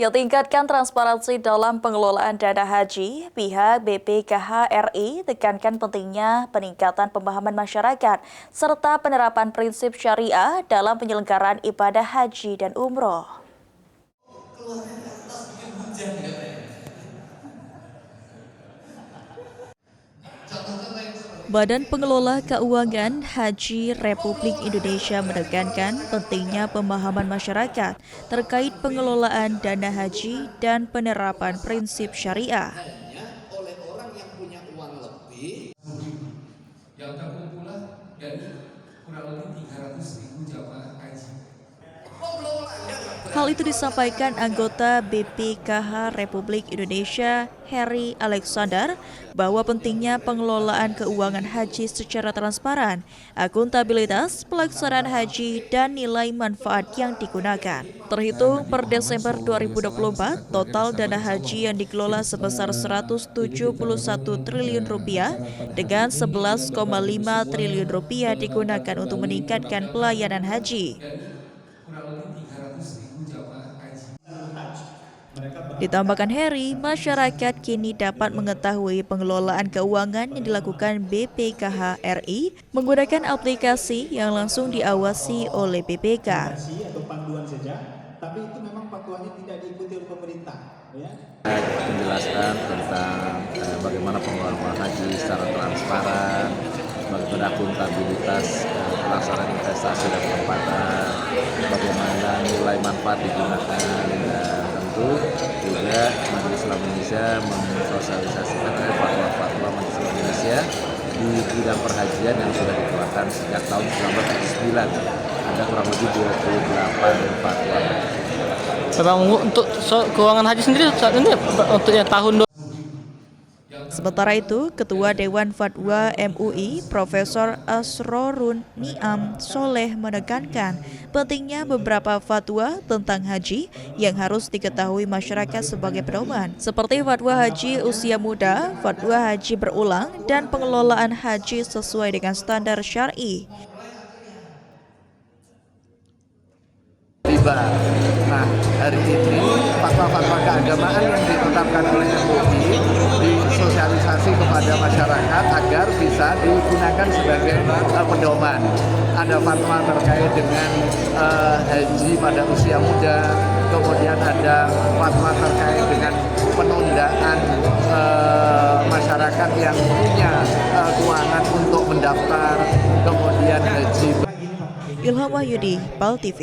Ya, tingkatkan transparansi dalam pengelolaan dana haji. Pihak BPKH RI tekankan pentingnya peningkatan pemahaman masyarakat serta penerapan prinsip syariah dalam penyelenggaraan ibadah haji dan umroh. Badan Pengelola Keuangan Haji Republik Indonesia menekankan pentingnya pemahaman masyarakat terkait pengelolaan dana haji dan penerapan prinsip syariah. Oleh orang yang punya uang lebih yang terkumpul dari kurang lebih 300.000 jamaah haji. Hal itu disampaikan anggota BPKH Republik Indonesia, Heri Alexander, bahwa pentingnya pengelolaan keuangan haji secara transparan, akuntabilitas, pelaksanaan haji, dan nilai manfaat yang digunakan. Terhitung per Desember 2024, total dana haji yang dikelola sebesar 171 triliun rupiah dengan 11,5 triliun rupiah digunakan untuk meningkatkan pelayanan haji. Ditambahkan Heri, masyarakat kini dapat mengetahui pengelolaan keuangan yang dilakukan BPKH RI menggunakan aplikasi yang langsung diawasi oleh BPK. Atau panduan saja, tapi itu memang patuannya tidak diikuti oleh pemerintah. Menjelaskan tentang bagaimana pengelolaan haji secara transparan, bagaimana akuntabilitas pelaksanaan investasi dan penempatan, bagaimana nilai manfaat digunakan, dan tentu juga Majelis Ulama Indonesia mensosialisasikan fatwa-fatwa Majelis Ulama Indonesia di bidang perhajian yang sudah dikeluarkan sejak tahun 1979. Ada kurang lebih 28 fatwa. Untuk keuangan haji sendiri saat ini untuk yang tahun. Sementara itu, Ketua Dewan Fatwa MUI, Profesor Asrorun Niam Soleh menekankan pentingnya beberapa fatwa tentang haji yang harus diketahui masyarakat sebagai pedoman, seperti fatwa haji usia muda, fatwa haji berulang, dan pengelolaan haji sesuai dengan standar syar'i. Nah, hari ini fatwa-fatwa keagamaan yang ditetapkan oleh MUI disosialisasi kepada masyarakat agar bisa digunakan sebagai pedoman. Ada fatwa terkait dengan haji pada usia muda, kemudian ada fatwa terkait dengan penundaan masyarakat yang punya keuangan untuk mendaftar, kemudian haji. Ilham Wahyudi, PAL TV.